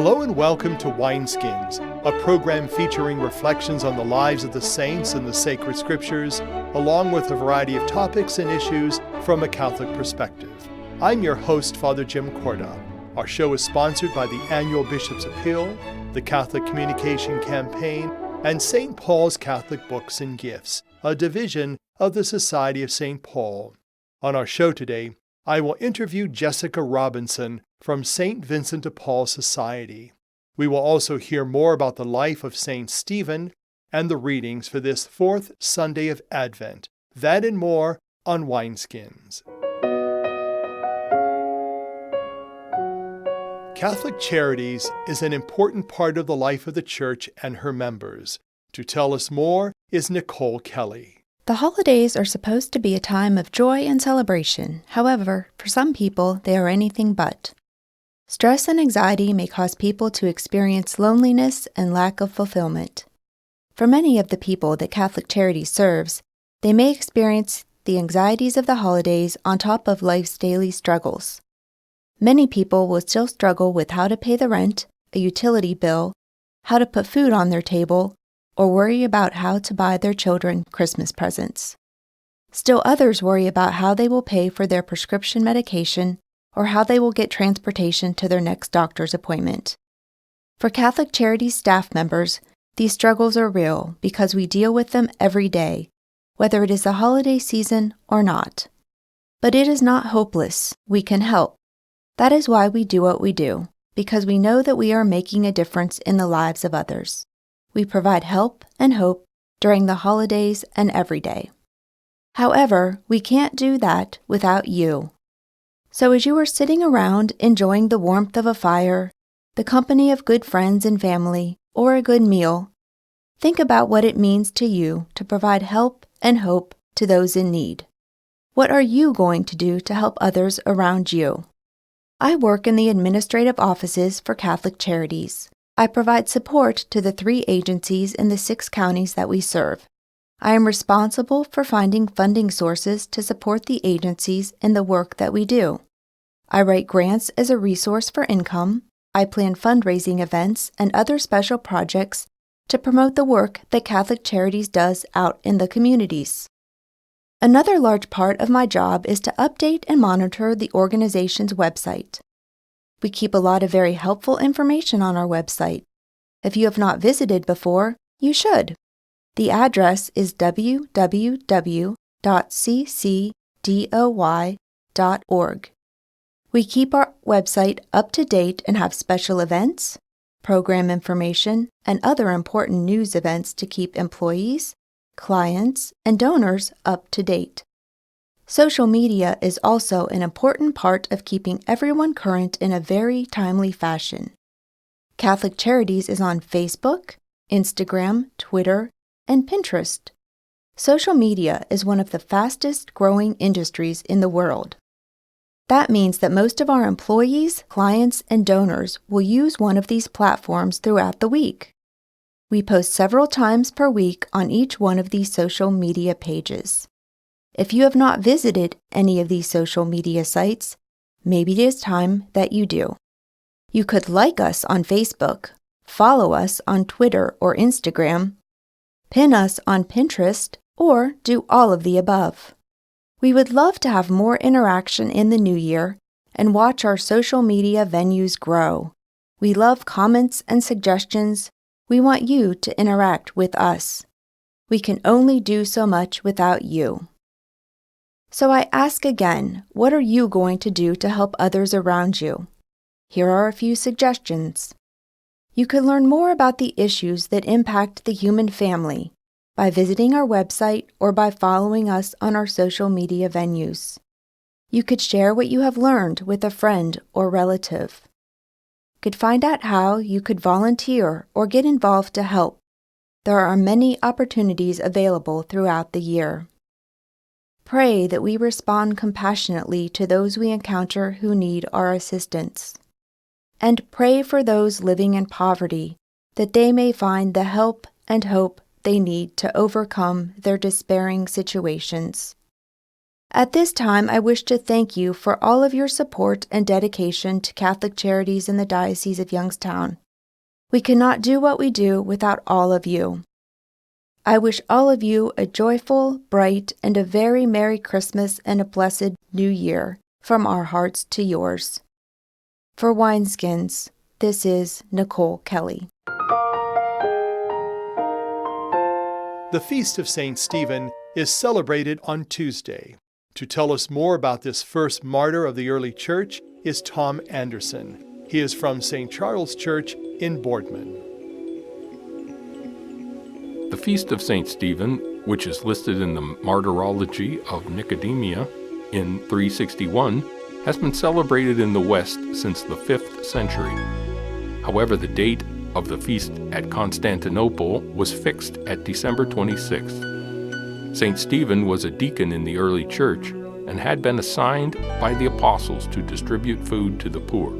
Hello and welcome to Wineskins, a program featuring reflections on the lives of the saints and the sacred scriptures, along with a variety of topics and issues from a Catholic perspective. I'm your host, Father Jim Korda. Our show is sponsored by the Annual Bishop's Appeal, the Catholic Communication Campaign, and St. Paul's Catholic Books and Gifts, a division of the Society of St. Paul. On our show today, I will interview Jessica Robinson from St. Vincent de Paul Society. We will also hear more about the life of St. Stephen and the readings for this fourth Sunday of Advent. That and more on Wineskins. Catholic Charities is an important part of the life of the Church and her members. To tell us more is Nicole Kelley. The holidays are supposed to be a time of joy and celebration. However, for some people, they are anything but. Stress and anxiety may cause people to experience loneliness and lack of fulfillment. For many of the people that Catholic Charities serves, they may experience the anxieties of the holidays on top of life's daily struggles. Many people will still struggle with how to pay the rent, a utility bill, how to put food on their table, or worry about how to buy their children Christmas presents. Still others worry about how they will pay for their prescription medication or how they will get transportation to their next doctor's appointment. For Catholic Charities staff members, these struggles are real because we deal with them every day, whether it is the holiday season or not. But it is not hopeless. We can help. That is why we do what we do, because we know that we are making a difference in the lives of others. We provide help and hope during the holidays and every day. However, we can't do that without you. So as you are sitting around enjoying the warmth of a fire, the company of good friends and family, or a good meal, think about what it means to you to provide help and hope to those in need. What are you going to do to help others around you? I work in the administrative offices for Catholic Charities. I provide support to the 3 agencies in the 6 counties that we serve. I am responsible for finding funding sources to support the agencies in the work that we do. I write grants as a resource for income. I plan fundraising events and other special projects to promote the work that Catholic Charities does out in the communities. Another large part of my job is to update and monitor the organization's website. We keep a lot of very helpful information on our website. If you have not visited before, you should. The address is www.ccdoy.org. We keep our website up to date and have special events, program information, and other important news events to keep employees, clients, and donors up to date. Social media is also an important part of keeping everyone current in a very timely fashion. Catholic Charities is on Facebook, Instagram, Twitter, and Pinterest. Social media is one of the fastest growing industries in the world. That means that most of our employees, clients, and donors will use one of these platforms throughout the week. We post several times per week on each one of these social media pages. If you have not visited any of these social media sites, maybe it is time that you do. You could like us on Facebook, follow us on Twitter or Instagram, pin us on Pinterest, or do all of the above. We would love to have more interaction in the new year and watch our social media venues grow. We love comments and suggestions. We want you to interact with us. We can only do so much without you. So I ask again, what are you going to do to help others around you? Here are a few suggestions. You can learn more about the issues that impact the human family by visiting our website or by following us on our social media venues. You could share what you have learned with a friend or relative. You could find out how you could volunteer or get involved to help. There are many opportunities available throughout the year. Pray that we respond compassionately to those we encounter who need our assistance. And pray for those living in poverty, that they may find the help and hope they need to overcome their despairing situations. At this time, I wish to thank you for all of your support and dedication to Catholic Charities in the Diocese of Youngstown. We cannot do what we do without all of you. I wish all of you a joyful, bright, and a very Merry Christmas and a blessed New Year, from our hearts to yours. For Wineskins, this is Nicole Kelley. The Feast of St. Stephen is celebrated on Tuesday. To tell us more about this first martyr of the early church is Tom Anderson. He is from St. Charles Church in Boardman. The Feast of St. Stephen, which is listed in the Martyrology of Nicodemia in 361, has been celebrated in the West since the 5th century. However, the date of the feast at Constantinople was fixed at December 26th. St. Stephen was a deacon in the early church and had been assigned by the apostles to distribute food to the poor.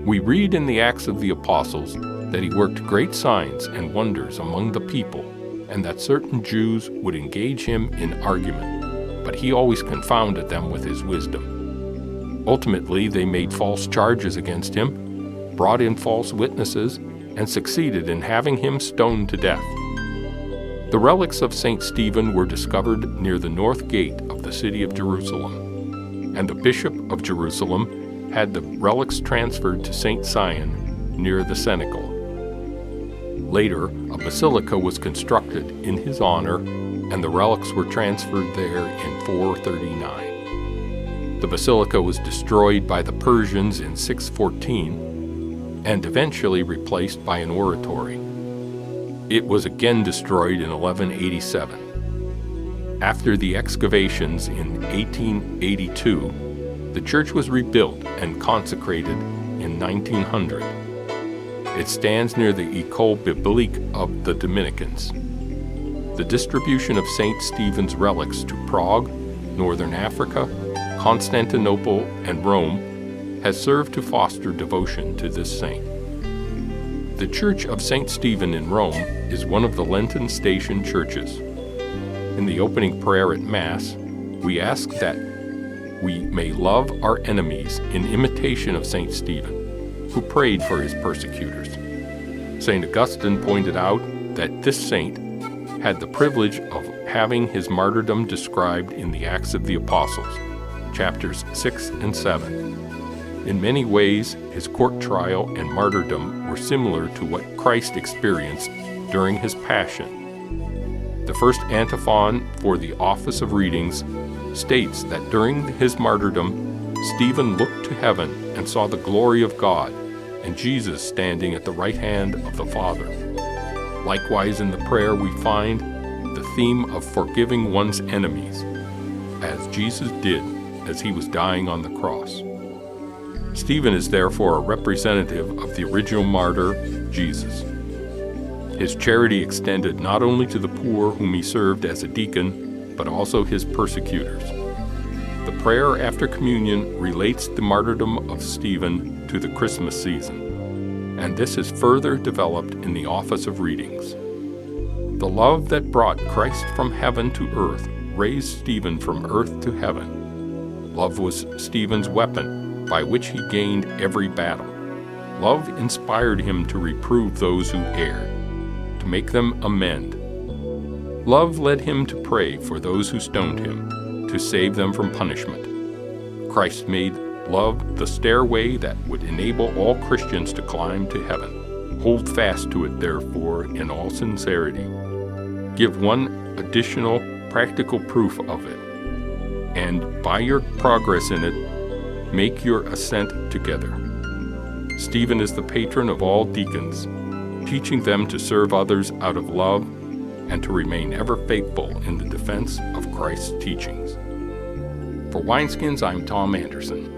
We read in the Acts of the Apostles that he worked great signs and wonders among the people, and that certain Jews would engage him in argument, but he always confounded them with his wisdom. Ultimately, they made false charges against him, brought in false witnesses, and succeeded in having him stoned to death. The relics of St. Stephen were discovered near the north gate of the city of Jerusalem, and the Bishop of Jerusalem had the relics transferred to St. Sion near the cenacle. Later, a basilica was constructed in his honor, and the relics were transferred there in 439. The basilica was destroyed by the Persians in 614 and eventually replaced by an oratory. It was again destroyed in 1187. After the excavations in 1882, the church was rebuilt and consecrated in 1900. It stands near the École Biblique of the Dominicans. The distribution of St. Stephen's relics to Prague, Northern Africa, Constantinople, and Rome has served to foster devotion to this saint. The Church of St. Stephen in Rome is one of the Lenten station churches. In the opening prayer at Mass, we ask that we may love our enemies in imitation of St. Stephen, who prayed for his persecutors. St. Augustine pointed out that this saint had the privilege of having his martyrdom described in the Acts of the Apostles, chapters 6 and 7. In many ways, his court trial and martyrdom were similar to what Christ experienced during his passion. The first antiphon for the Office of Readings states that during his martyrdom, Stephen looked to heaven and saw the glory of God and Jesus standing at the right hand of the Father. Likewise, in the prayer we find the theme of forgiving one's enemies, as Jesus did as he was dying on the cross. Stephen is therefore a representative of the original martyr, Jesus. His charity extended not only to the poor whom he served as a deacon, but also his persecutors. The prayer after communion relates the martyrdom of Stephen to the Christmas season, and this is further developed in the Office of Readings. The love that brought Christ from heaven to earth raised Stephen from earth to heaven. Love was Stephen's weapon by which he gained every battle. Love inspired him to reprove those who erred, to make them amend. Love led him to pray for those who stoned him, to save them from punishment. Christ made love the stairway that would enable all Christians to climb to heaven. Hold fast to it, therefore, in all sincerity. Give one additional practical proof of it, and by your progress in it, make your ascent together. Stephen is the patron of all deacons, teaching them to serve others out of love and to remain ever faithful in the defense of Christ's teachings. For Wineskins, I'm Tom Anderson.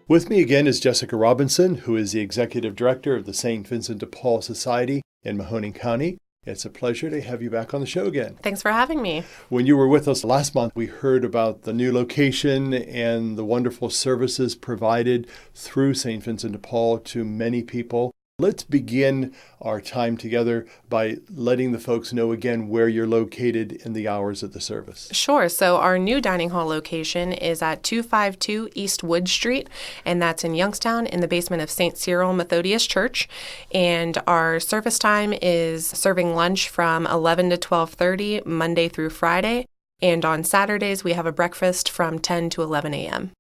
With me again is Jessica Robinson, who is the Executive Director of the St. Vincent de Paul Society in Mahoning County. It's a pleasure to have you back on the show again. Thanks for having me. When you were with us last month, we heard about the new location and the wonderful services provided through St. Vincent de Paul to many people. Let's begin our time together by letting the folks know again where you're located and the hours of the service. Sure. So our new dining hall location is at 252 East Wood Street, and that's in Youngstown in the basement of St. Cyril Methodius Church. And our service time is serving lunch from 11 to 12:30 Monday through Friday. And on Saturdays, we have a breakfast from 10 to 11 a.m.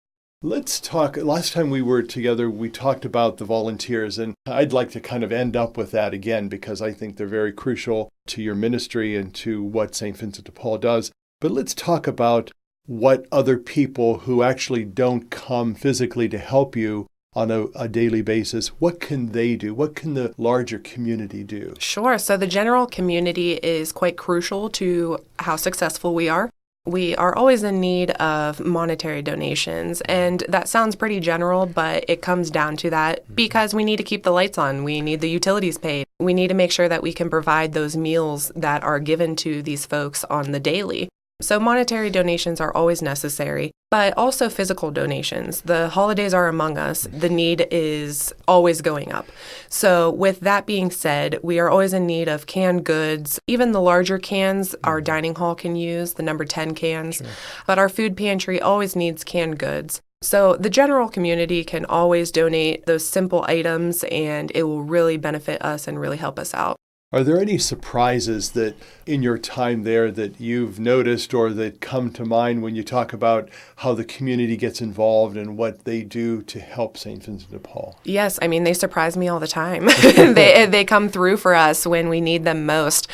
Let's talk. Last time we were together, we talked about the volunteers, and I'd like to kind of end up with that again because I think they're very crucial to your ministry and to what St. Vincent de Paul does. But let's talk about what other people who actually don't come physically to help you on a daily basis, what can they do? What can the larger community do? Sure. So the general community is quite crucial to how successful we are. We are always in need of monetary donations, and that sounds pretty general, but it comes down to that because we need to keep the lights on. We need the utilities paid. We need to make sure that we can provide those meals that are given to these folks on the daily. So monetary donations are always necessary, but also physical donations. The holidays are among us. The need is always going up. So with that being said, we are always in need of canned goods. Even the larger cans our dining hall can use, the number 10 cans. Sure. But our food pantry always needs canned goods. So the general community can always donate those simple items, and it will really benefit us and really help us out. Are there any surprises that in your time there that you've noticed or that come to mind when you talk about how the community gets involved and what they do to help St. Vincent de Paul? Yes, I mean, they surprise me all the time. They come through for us when we need them most.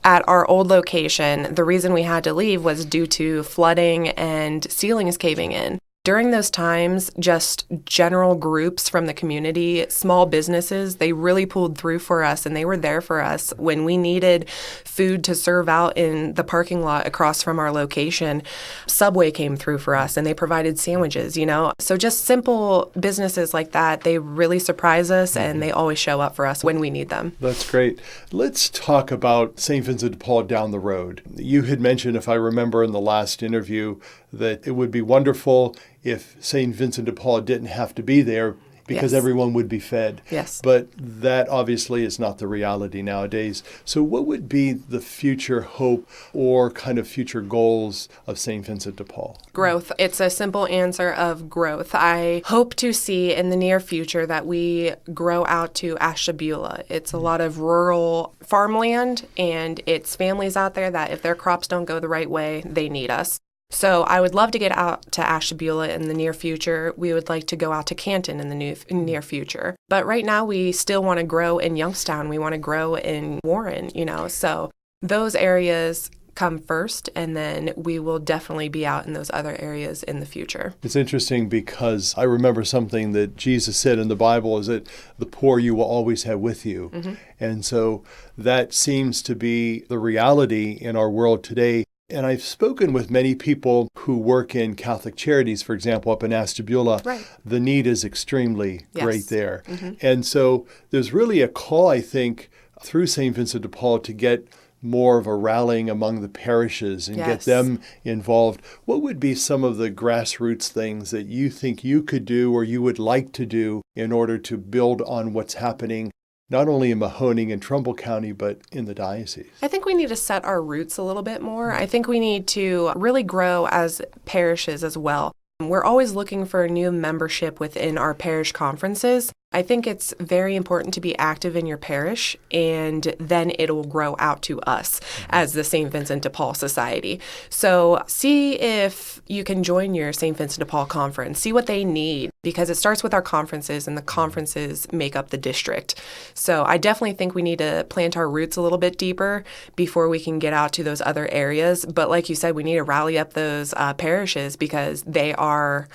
At our old location, the reason we had to leave was due to flooding and ceilings caving in. During those times, just general groups from the community, small businesses, they really pulled through for us, and they were there for us when we needed food to serve out in the parking lot across from our location. Subway came through for us, and they provided sandwiches, So just simple businesses like that, they really surprise us, and they always show up for us when we need them. That's great. Let's talk about St. Vincent de Paul down the road. You had mentioned, if I remember in the last interview, that it would be wonderful if St. Vincent de Paul didn't have to be there because everyone would be fed. Yes. But that obviously is not the reality nowadays. So what would be the future hope or kind of future goals of St. Vincent de Paul? Growth. It's a simple answer of growth. I hope to see in the near future that we grow out to Ashtabula. It's a lot of rural farmland, and it's families out there that if their crops don't go the right way, they need us. So I would love to get out to Ashtabula in the near future. We would like to go out to Canton in the near future. But right now we still want to grow in Youngstown. We want to grow in Warren, So those areas come first, and then we will definitely be out in those other areas in the future. It's interesting because I remember something that Jesus said in the Bible is that the poor you will always have with you. Mm-hmm. And so that seems to be the reality in our world today. And I've spoken with many people who work in Catholic Charities, for example, up in Ashtabula. Right. The need is extremely great there. Mm-hmm. And so there's really a call, I think, through St. Vincent de Paul to get more of a rallying among the parishes and get them involved. What would be some of the grassroots things that you think you could do or you would like to do in order to build on what's happening not only in Mahoning and Trumbull County, but in the diocese? I think we need to set our roots a little bit more. I think we need to really grow as parishes as well. We're always looking for new membership within our parish conferences. I think it's very important to be active in your parish, and then it'll grow out to us as the St. Vincent de Paul Society. So see if you can join your St. Vincent de Paul conference. See what they need, because it starts with our conferences, and the conferences make up the district. So I definitely think we need to plant our roots a little bit deeper before we can get out to those other areas. But like you said, we need to rally up those parishes because they are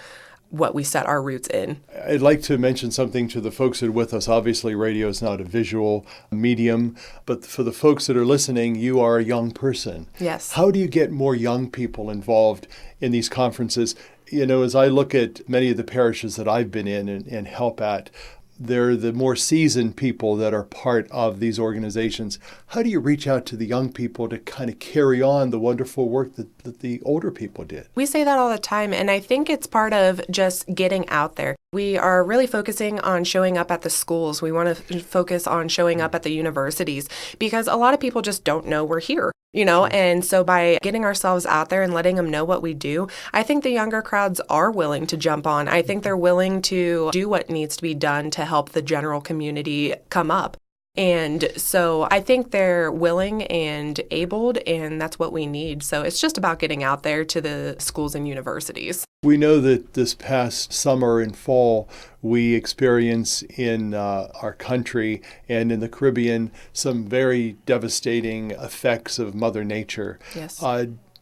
what we set our roots in. I'd like to mention something to the folks that are with us. Obviously, radio is not a visual medium, but for the folks that are listening, you are a young person. Yes. How do you get more young people involved in these conferences? As I look at many of the parishes that I've been in and help at, they're the more seasoned people that are part of these organizations. How do you reach out to the young people to kind of carry on the wonderful work that the older people did? We say that all the time, and I think it's part of just getting out there. We are really focusing on showing up at the schools. We want to focus on showing up at the universities because a lot of people just don't know we're here, and so by getting ourselves out there and letting them know what we do, I think the younger crowds are willing to jump on. I think they're willing to do what needs to be done to help the general community come up. And so I think they're willing and abled, and that's what we need. So it's just about getting out there to the schools and universities. We know that this past summer and fall, we experience in our country and in the Caribbean some very devastating effects of Mother Nature. Yes.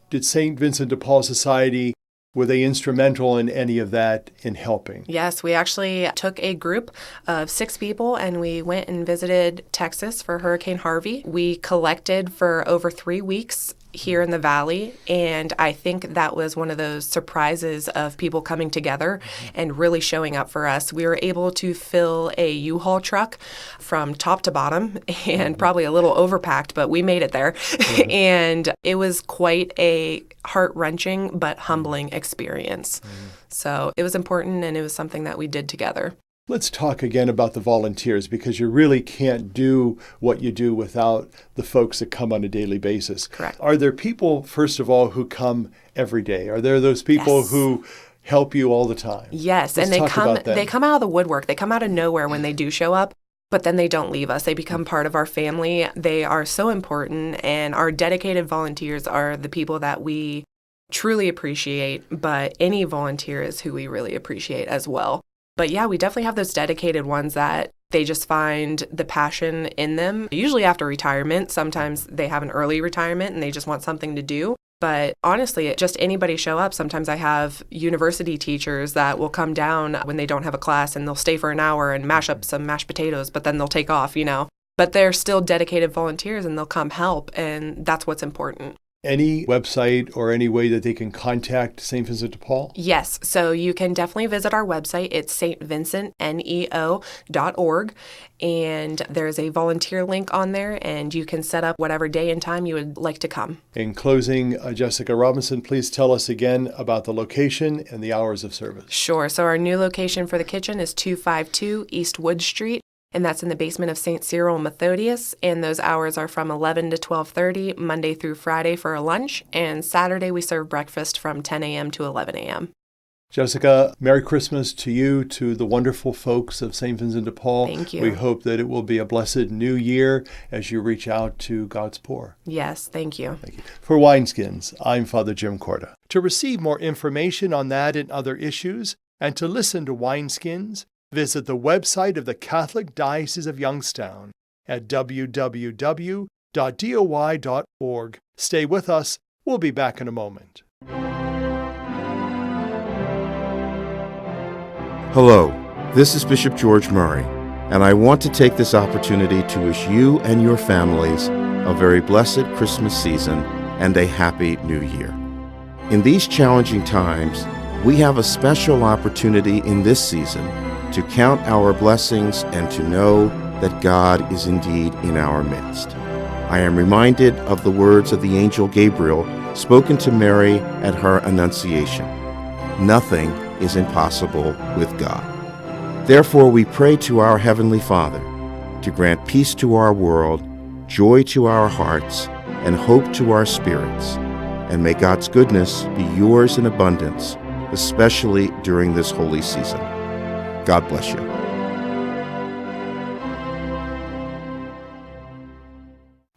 Did St. Vincent de Paul Society, were they instrumental in any of that in helping? Yes, we actually took a group of 6 people and we went and visited Texas for Hurricane Harvey. We collected for over 3 weeks here in the valley, and I think that was one of those surprises of people coming together and really showing up for us. We were able to fill a U-Haul truck from top to bottom and probably a little overpacked, but we made it there. And it was quite a heart-wrenching but humbling experience. So it was important, and it was something that we did together. Let's talk again about the volunteers, because you really can't do what you do without the folks that come on a daily basis. Correct. Are there people, first of all, who come every day? Are there those people Yes. who help you all the time? Yes, Let's and talk about them. they come out of the woodwork. They come out of nowhere when they do show up, but then they don't leave us. They become part of our family. They are so important, and our dedicated volunteers are the people that we truly appreciate, but any volunteer is who we really appreciate as well. But yeah, we definitely have those dedicated ones that they just find the passion in them. Usually after retirement, sometimes they have an early retirement and they just want something to do. But honestly, just anybody show up. Sometimes I have university teachers that will come down when they don't have a class and they'll stay for an hour and mash up some mashed potatoes, but then they'll take off, But they're still dedicated volunteers and they'll come help, and that's what's important. Any website or any way that they can contact St. Vincent de Paul? Yes, so you can definitely visit our website. It's stvincentneo.org, and there's a volunteer link on there, and you can set up whatever day and time you would like to come. In closing, Jessica Robinson, please tell us again about the location and the hours of service. Sure, so our new location for the kitchen is 252 East Wood Street, and that's in the basement of St. Cyril and Methodius, and those hours are from 11 to 12:30, Monday through Friday for a lunch, and Saturday we serve breakfast from 10 a.m. to 11 a.m. Jessica, Merry Christmas to you, to the wonderful folks of St. Vincent de Paul. Thank you. We hope that it will be a blessed new year as you reach out to God's poor. Yes, thank you. Thank you. For Wineskins, I'm Father Jim Korda. To receive more information on that and other issues, and to listen to Wineskins, visit the website of the Catholic Diocese of Youngstown at www.doi.org. Stay with us. We'll be back in a moment. Hello, this is Bishop George Murray, and I want to take this opportunity to wish you and your families a very blessed Christmas season and a happy New Year. In these challenging times, we have a special opportunity in this season to count our blessings and to know that God is indeed in our midst. I am reminded of the words of the angel Gabriel spoken to Mary at her Annunciation. Nothing is impossible with God. Therefore, we pray to our Heavenly Father to grant peace to our world, joy to our hearts, and hope to our spirits. And may God's goodness be yours in abundance, especially during this holy season. God bless you.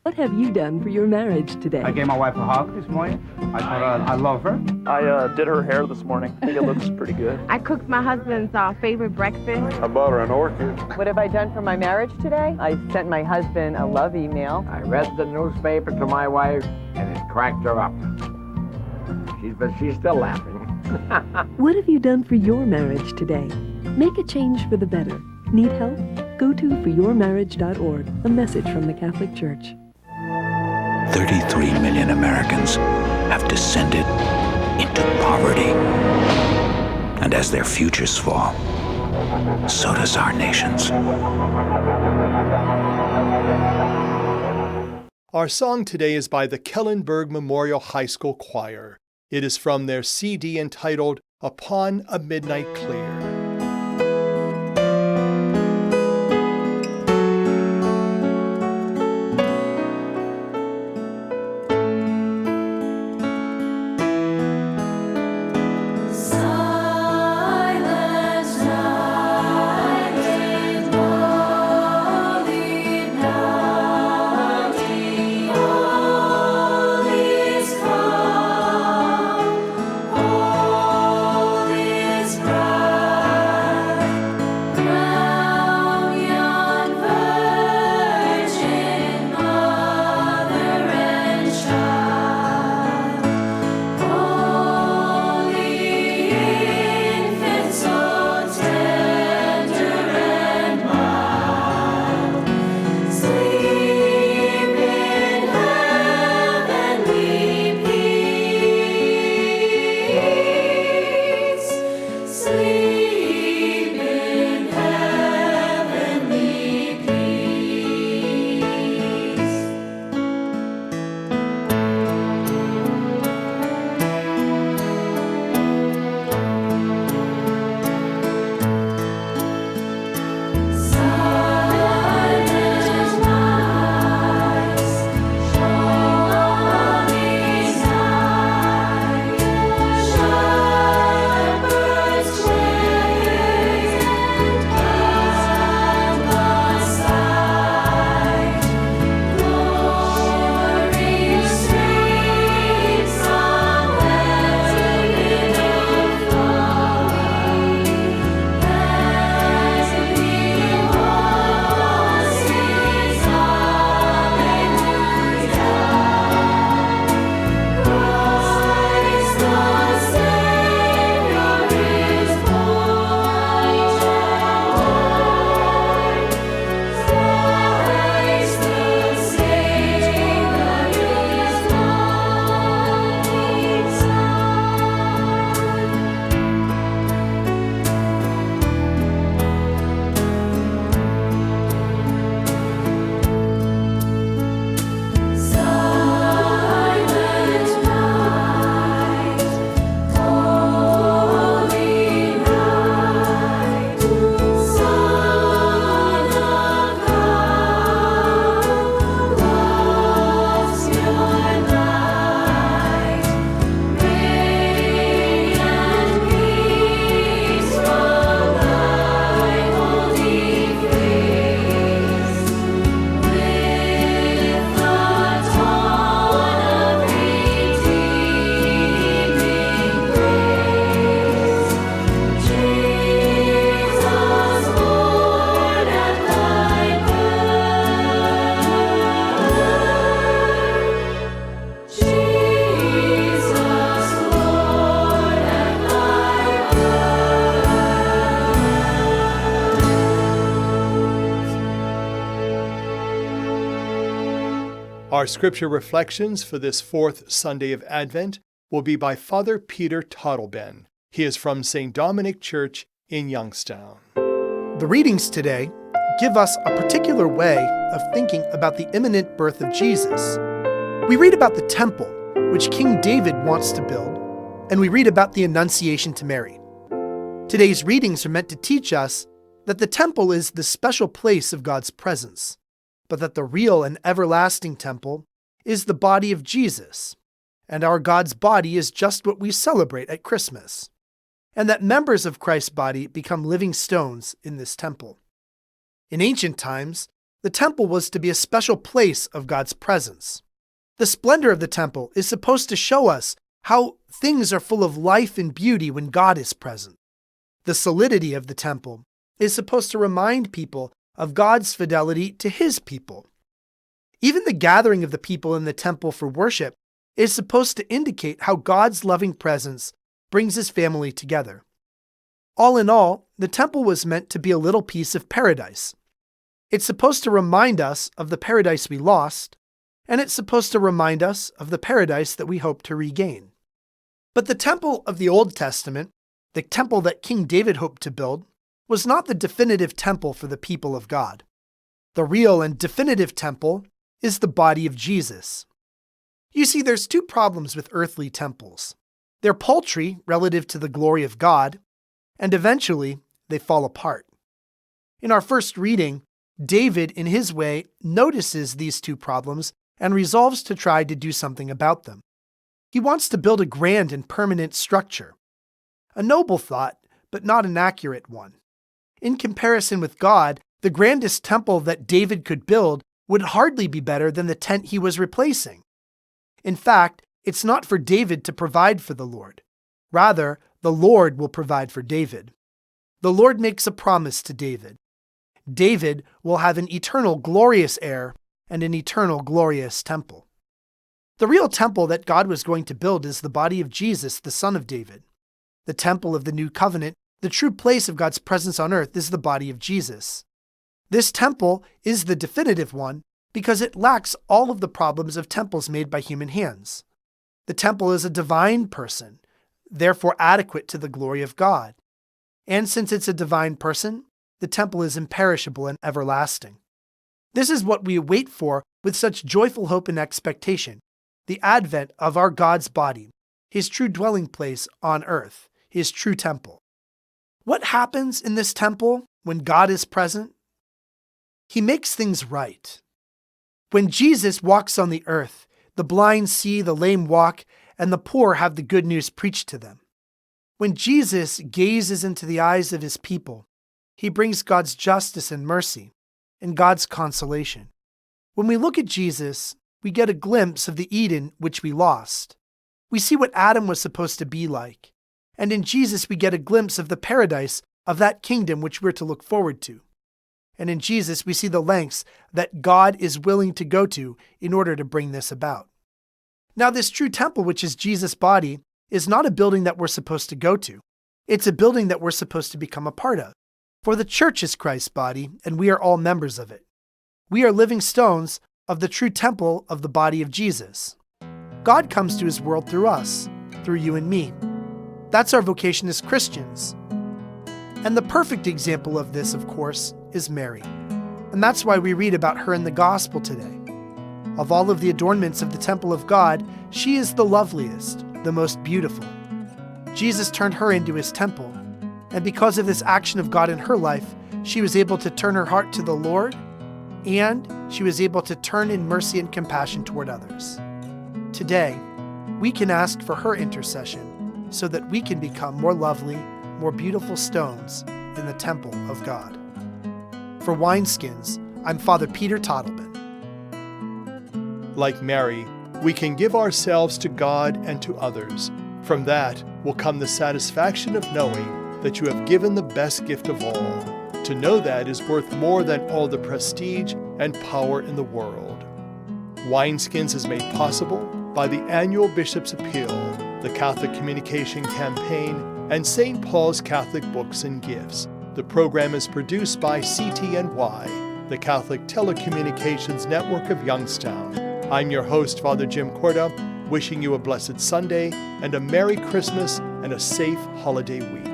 What have you done for your marriage today? I gave my wife a hug this morning. I told her I love her. I did her hair this morning. I think it looks pretty good. I cooked my husband's favorite breakfast. I bought her an orchid. What have I done for my marriage today? I sent my husband a love email. I read the newspaper to my wife, and it cracked her up. She's still laughing. What have you done for your marriage today? Make a change for the better. Need help? Go to foryourmarriage.org, a message from the Catholic Church. 33 million Americans have descended into poverty. And as their futures fall, so does our nation's. Our song today is by the Kellenberg Memorial High School Choir. It is from their CD entitled Upon a Midnight Clear. Our scripture reflections for this fourth Sunday of Advent will be by Father Peter Totelben. He is from St. Dominic Church in Youngstown. The readings today give us a particular way of thinking about the imminent birth of Jesus. We read about the temple, which King David wants to build, and we read about the Annunciation to Mary. Today's readings are meant to teach us that the temple is the special place of God's presence, but that the real and everlasting temple is the body of Jesus, and our God's body is just what we celebrate at Christmas, and that members of Christ's body become living stones in this temple. In ancient times, the temple was to be a special place of God's presence. The splendor of the temple is supposed to show us how things are full of life and beauty when God is present. The solidity of the temple is supposed to remind people of God's fidelity to his people. Even the gathering of the people in the temple for worship is supposed to indicate how God's loving presence brings his family together. All in all, the temple was meant to be a little piece of paradise. It's supposed to remind us of the paradise we lost, and it's supposed to remind us of the paradise that we hope to regain. But the temple of the Old Testament, the temple that King David hoped to build, was not the definitive temple for the people of God. The real and definitive temple is the body of Jesus. You see, there's two problems with earthly temples. They're paltry relative to the glory of God, and eventually they fall apart. In our first reading, David, in his way, notices these two problems and resolves to try to do something about them. He wants to build a grand and permanent structure. A noble thought, but not an accurate one. In comparison with God, the grandest temple that David could build would hardly be better than the tent he was replacing. In fact, it's not for David to provide for the Lord. Rather, the Lord will provide for David. The Lord makes a promise to David. David will have an eternal glorious heir and an eternal glorious temple. The real temple that God was going to build is the body of Jesus, the Son of David. The temple of the new covenant, the true place of God's presence on earth, is the body of Jesus. This temple is the definitive one because it lacks all of the problems of temples made by human hands. The temple is a divine person, therefore adequate to the glory of God. And since it's a divine person, the temple is imperishable and everlasting. This is what we wait for with such joyful hope and expectation, the advent of our God's body, his true dwelling place on earth, his true temple. What happens in this temple when God is present? He makes things right. When Jesus walks on the earth, the blind see, the lame walk, and the poor have the good news preached to them. When Jesus gazes into the eyes of his people, he brings God's justice and mercy and God's consolation. When we look at Jesus, we get a glimpse of the Eden which we lost. We see what Adam was supposed to be like. And in Jesus, we get a glimpse of the paradise of that kingdom which we're to look forward to. And in Jesus, we see the lengths that God is willing to go to in order to bring this about. Now, this true temple, which is Jesus' body, is not a building that we're supposed to go to. It's a building that we're supposed to become a part of. For the church is Christ's body, and we are all members of it. We are living stones of the true temple of the body of Jesus. God comes to his world through us, through you and me. That's our vocation as Christians. And the perfect example of this, of course, is Mary. And that's why we read about her in the gospel today. Of all of the adornments of the temple of God, she is the loveliest, the most beautiful. Jesus turned her into his temple, and because of this action of God in her life, she was able to turn her heart to the Lord, and she was able to turn in mercy and compassion toward others. Today, we can ask for her intercession so that we can become more lovely, more beautiful stones in the temple of God. For Wineskins, I'm Father Peter Totelben. Like Mary, we can give ourselves to God and to others. From that will come the satisfaction of knowing that you have given the best gift of all. To know that is worth more than all the prestige and power in the world. Wineskins is made possible by the annual Bishop's Appeal, the Catholic Communication Campaign, and St. Paul's Catholic Books and Gifts. The program is produced by CTNY, the Catholic Telecommunications Network of Youngstown. I'm your host, Father Jim Korda, wishing you a blessed Sunday and a Merry Christmas and a safe holiday week.